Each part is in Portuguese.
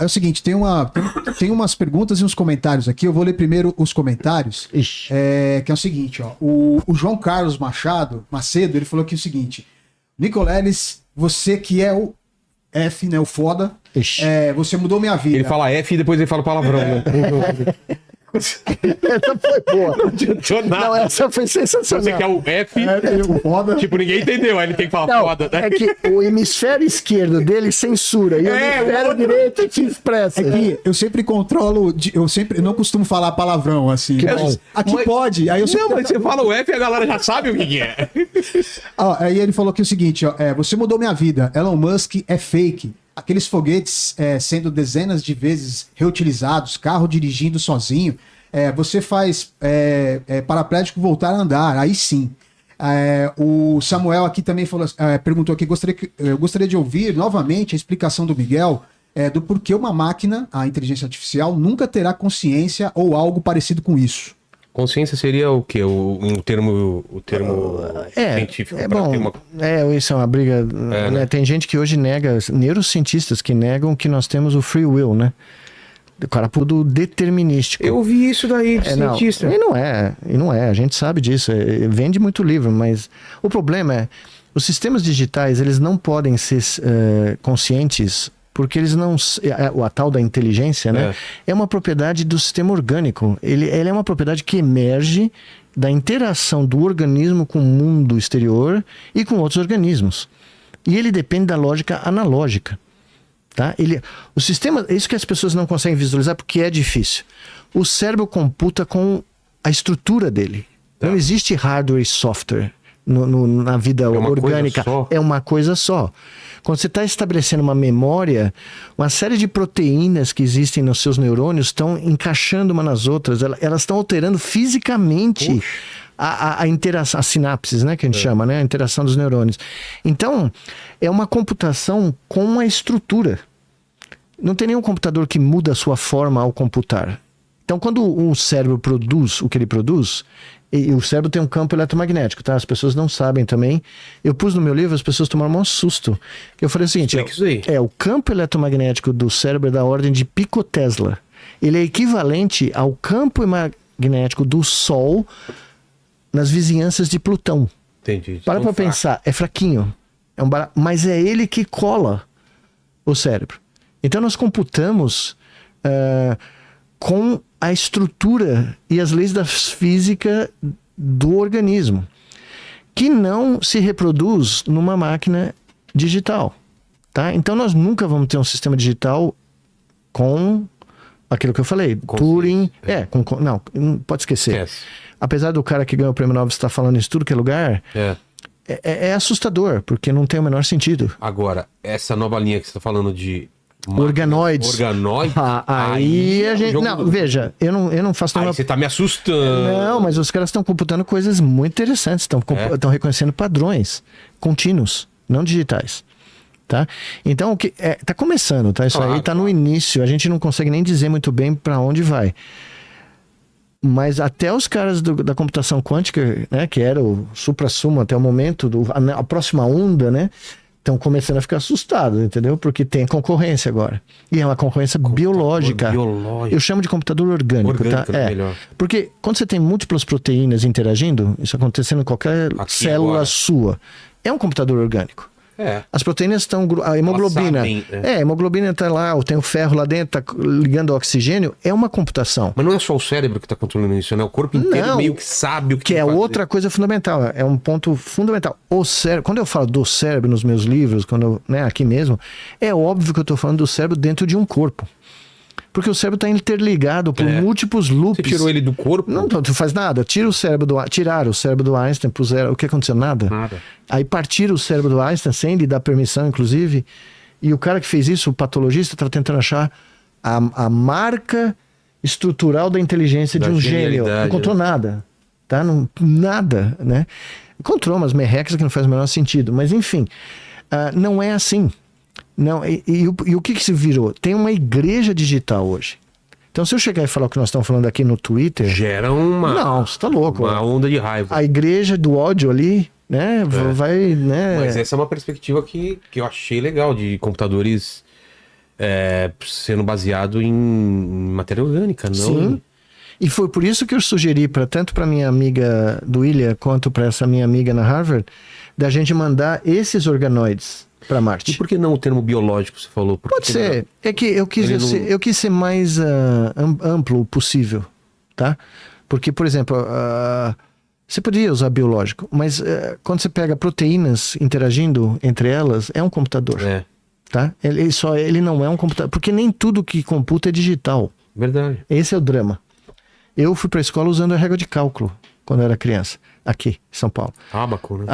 É o seguinte, tem umas perguntas e uns comentários aqui. Eu vou ler primeiro os comentários. Que é o seguinte, ó. O João Carlos Macedo, ele falou aqui o seguinte. Nicoleles, você que é o F, né? O foda. Você mudou minha vida. Ele fala F e depois ele fala palavrão, né? Essa foi boa. Não adiantou nada. Não, essa foi sensacional. Você quer o F, foda. tipo, ninguém entendeu. Aí ele tem que falar Não, foda, né? é que o hemisfério esquerdo dele censura e o hemisfério direito te expressa. É que eu sempre controlo, eu não costumo falar palavrão, assim. Aqui Mas- pode. Aí eu sempre... Não, mas você fala o F e a galera já sabe o que é. Aí ele falou aqui o seguinte, ó, você mudou minha vida. Elon Musk é fake. Aqueles foguetes sendo dezenas de vezes reutilizados, carro dirigindo sozinho, você faz paraplégico voltar a andar, aí sim. O Samuel aqui também perguntou aqui, eu gostaria de ouvir novamente a explicação do Miguel do porquê uma máquina, a inteligência artificial, nunca terá consciência ou algo parecido com isso. Consciência seria o quê? O termo científico? Isso é uma briga. Né? Tem gente que hoje nega, neurocientistas que negam que nós temos o free will, né? O cara do determinístico. Eu ouvi isso daí de cientista. E não é, a gente sabe disso. Vende muito livro, mas o problema é os sistemas digitais, eles não podem ser conscientes. Porque eles não... A tal da inteligência, né? É uma propriedade do sistema orgânico. Ele é uma propriedade que emerge da interação do organismo com o mundo exterior e com outros organismos. E ele depende da lógica analógica. Tá? O sistema... É isso que as pessoas não conseguem visualizar porque é difícil. O cérebro computa com a estrutura dele. Não existe hardware e software na vida orgânica. É uma coisa só. Quando você está estabelecendo uma memória, uma série de proteínas que existem nos seus neurônios estão encaixando uma nas outras, elas estão alterando fisicamente a interação, as sinapses, né, que a gente chama, né, a interação dos neurônios. Então, é uma computação com uma estrutura. Não tem nenhum computador que muda a sua forma ao computar. Então, quando o cérebro produz o que ele produz, e o cérebro tem um campo eletromagnético, tá? As pessoas não sabem também. Eu pus no meu livro, as pessoas tomaram um susto. Eu falei o seguinte, o campo eletromagnético do cérebro é da ordem de picotesla. Ele é equivalente ao campo magnético do Sol nas vizinhanças de Plutão. Entendi. Para pensar, é fraquinho. Mas é ele que cola o cérebro. Então nós computamos com a estrutura e as leis da física do organismo, que não se reproduz numa máquina digital. Tá? Então nós nunca vamos ter um sistema digital com aquilo que eu falei, Turing. Não, pode esquecer. Apesar do cara que ganhou o prêmio Nobel estar falando isso tudo que é lugar, é assustador, porque não tem o menor sentido. Agora, essa nova linha que você está falando de organoides. Aí a gente... Não, veja, eu não faço nenhuma... Aí você tá me assustando. Não, mas os caras estão computando coisas muito interessantes. Estão reconhecendo padrões contínuos, não digitais. Tá? Então, tá começando, tá? Isso aí tá no início. A gente não consegue nem dizer muito bem para onde vai. Mas até os caras da computação quântica, né, que era o supra-sumo até o momento, a próxima onda, né? Estão começando a ficar assustados, entendeu? Porque tem concorrência agora. E é uma concorrência biológica. Eu chamo de computador orgânico, tá? Melhor. Porque quando você tem múltiplas proteínas interagindo, isso acontecendo em qualquer célula sua, é um computador orgânico. As proteínas estão... A hemoglobina... a hemoglobina está lá, tem o ferro lá dentro, está ligando ao oxigênio. É uma computação. Mas não é só o cérebro que está controlando isso, né? O corpo inteiro meio que sabe o que é outra coisa fundamental. É um ponto fundamental. O cérebro... Quando eu falo do cérebro nos meus livros, aqui mesmo, é óbvio que eu estou falando do cérebro dentro de um corpo. Porque o cérebro está interligado por múltiplos loops. Você tirou ele do corpo? Não faz nada. Tiraram o cérebro do Einstein, puseram... O que aconteceu? Nada. Aí partiram o cérebro do Einstein, sem lhe dar permissão, inclusive. E o cara que fez isso, o patologista, está tentando achar a marca estrutural da inteligência de um gênio. Não encontrou nada. Tá? Nada, né? Encontrou umas merrecas que não faz o menor sentido. Mas, enfim, não é assim. Não, e o que se virou? Tem uma igreja digital hoje. Então, se eu chegar e falar o que nós estamos falando aqui no Twitter... Gera uma... Não, você tá louco. Uma onda de raiva. A igreja do ódio ali, né? Vai, né? Mas essa é uma perspectiva que eu achei legal de computadores sendo baseado em matéria orgânica, não? Sim. E foi por isso que eu sugeri tanto para minha amiga do Ilha quanto para essa minha amiga na Harvard, da gente mandar esses organoides para E Marte. por que não o termo biológico, você falou? Pode ser. É que eu quis ser mais amplo possível, tá? Porque, por exemplo, você poderia usar biológico, mas quando você pega proteínas interagindo entre elas, é um computador, tá? Ele não é um computador, porque nem tudo que computa é digital. Verdade. Esse é o drama. Eu fui para a escola usando a régua de cálculo quando eu era criança, aqui em São Paulo. Ábaco, né?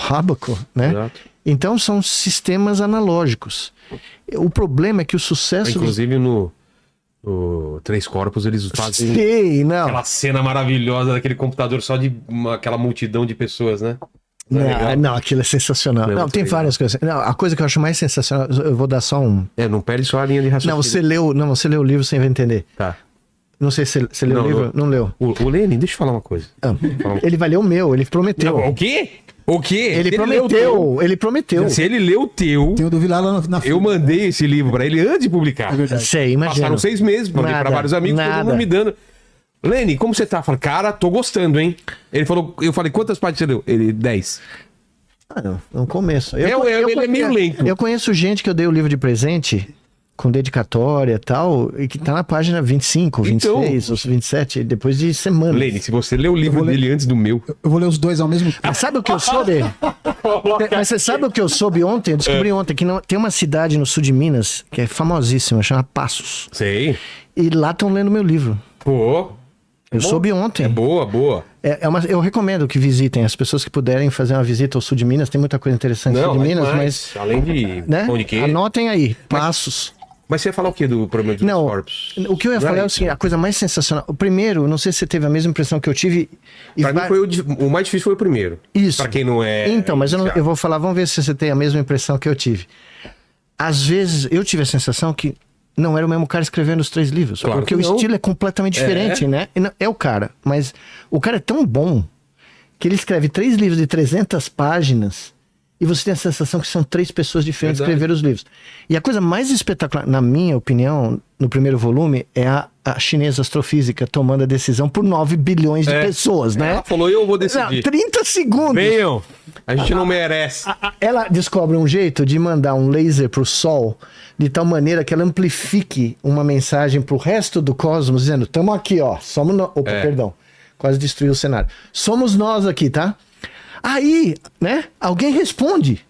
Ábaco, né? Exato. Então são sistemas analógicos. O problema é que o sucesso... Inclusive no Três Corpos eles fazem aquela cena maravilhosa daquele computador só de aquela multidão de pessoas, né? Não, aquilo é sensacional. Não, tem várias coisas. Não, a coisa que eu acho mais sensacional, eu vou dar só um... não perde só a linha de raciocínio. Você leu o livro sem entender. Tá. Não sei se você leu o livro. Não leu. O Lenin, deixa eu falar uma coisa. Ele vai ler o meu, ele prometeu. Não, o quê? O quê? Ele prometeu. Se ele leu o teu, Tem o do Vilar lá na eu mandei esse livro pra ele antes de publicar. É verdade. Sei, imagina. Passaram 6 meses, mandei pra vários amigos, todo mundo me dando. Lene, como você tá? Eu falei, cara, tô gostando, hein? Ele falou, eu falei, quantas páginas você leu? Ele, 10. No começo. Ele é meio lento. Eu conheço gente que eu dei o livro de presente com dedicatória e tal, e que tá na página 25, 26, ou 27, depois de semanas. Lene, se você leu o livro dele antes do meu... Eu vou ler os dois ao mesmo tempo. Mas sabe o que eu soube? Mas você sabe o que eu soube ontem? Eu descobri ontem que tem uma cidade no sul de Minas que é famosíssima, chama Passos. Sei. E lá estão lendo meu livro. Pô. Eu soube ontem. É boa. Eu recomendo que visitem. As pessoas que puderem fazer uma visita ao sul de Minas, tem muita coisa interessante no sul de Minas, mas... Além de... Né? Pão de queijo. Anotem aí, Passos. Mas você ia falar o que do problema dos Não, corpos? o que eu ia falar é o seguinte, a coisa mais sensacional. O primeiro, não sei se você teve a mesma impressão que eu tive. Pra mim foi o mais difícil foi o primeiro. Isso. Pra quem não é... Então, mas eu vou falar, vamos ver se você tem a mesma impressão que eu tive. Às vezes, eu tive a sensação que não era o mesmo cara escrevendo os 3 livros. Claro porque que o não. estilo é completamente diferente, né? E é o cara, mas o cara é tão bom que ele escreve 3 livros de 300 páginas e você tem a sensação que são 3 pessoas diferentes que escreveram os livros. E a coisa mais espetacular, na minha opinião, no primeiro volume, é a chinesa astrofísica tomando a decisão por 9 bilhões de pessoas, né? Ela falou, eu vou decidir. 30 segundos! Venham! A gente não merece. Ela descobre um jeito de mandar um laser pro Sol de tal maneira que ela amplifique uma mensagem pro resto do cosmos, dizendo, tamo aqui, ó, somos nós... Opa, perdão, quase destruiu o cenário. Somos nós aqui, tá? Aí, né, alguém responde.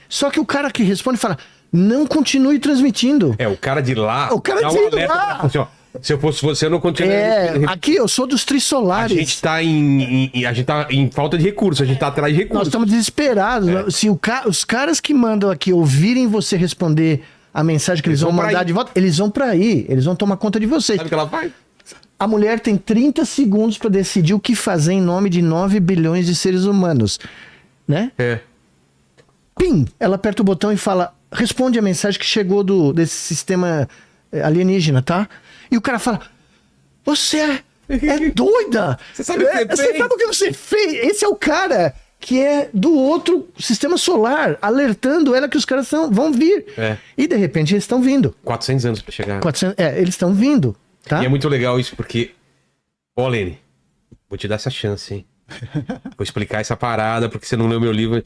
Só que o cara que responde fala, não continue transmitindo. O cara de lá... O cara dá de alerta lá. pra- assim, ó, se eu fosse você, eu não continuaria. Aqui eu sou dos A trissolares. gente tá em falta de recursos, a gente tá atrás de Nós recursos. estamos desesperados. Se os caras que mandam aqui ouvirem você responder a mensagem que eles vão vão pra mandar aí. de volta, eles vão pra aí. Eles vão tomar conta de vocês. Sabe o que ela faz? A mulher tem 30 segundos pra decidir o que fazer em nome de 9 bilhões de seres humanos. Né? Pim! Ela aperta o botão e fala, responde a mensagem que chegou desse sistema alienígena, tá? E o cara fala, você é doida! Você sabe o que você Você fez? sabe o que você fez? Esse é o cara que é do outro sistema solar, alertando ela que os caras vão vir. E de repente eles estão vindo. 400 anos pra chegar. 400, eles estão vindo, tá? E é muito legal isso, porque... Ó, Lene, vou te dar essa chance, hein? Vou explicar essa parada, porque você não leu meu livro.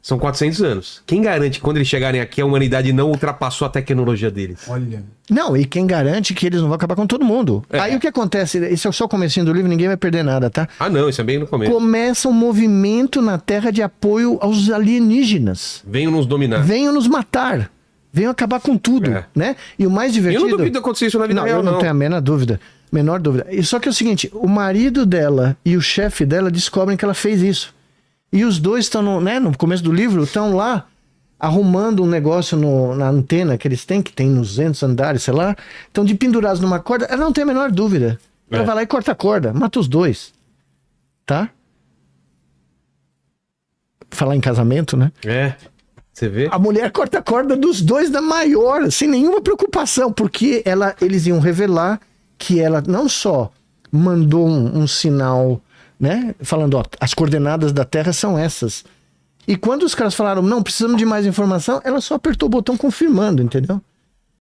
São 400 anos. Quem garante que quando eles chegarem aqui, a humanidade não ultrapassou a tecnologia deles? Olha. Não, e quem garante que eles não vão acabar com todo mundo? Aí o que acontece? Esse é só o comecinho do livro, ninguém vai perder nada, tá? Ah, não, isso é bem no começo. Começa um movimento na Terra de apoio aos alienígenas. Venham nos dominar. Venham nos matar. Venham acabar com tudo, né? E o mais Eu divertido... não duvido de acontecer isso na vida real, eu não tenho a menor dúvida. Menor dúvida. E só que é o seguinte, o marido dela e o chefe dela descobrem que ela fez isso. E os dois estão, no começo do livro, estão lá arrumando um negócio na antena que eles têm, que tem nos 200 andares, sei lá. Estão de pendurados numa corda. Ela não tem a menor dúvida. Ela vai lá e corta a corda, mata os dois. Tá? Falar em casamento, né? Você vê? A mulher corta a corda dos dois da maior, sem nenhuma preocupação, porque eles iam revelar que ela não só mandou um sinal, né, falando, ó, as coordenadas da Terra são essas. E quando os caras falaram, não, precisamos de mais informação, ela só apertou o botão confirmando, entendeu?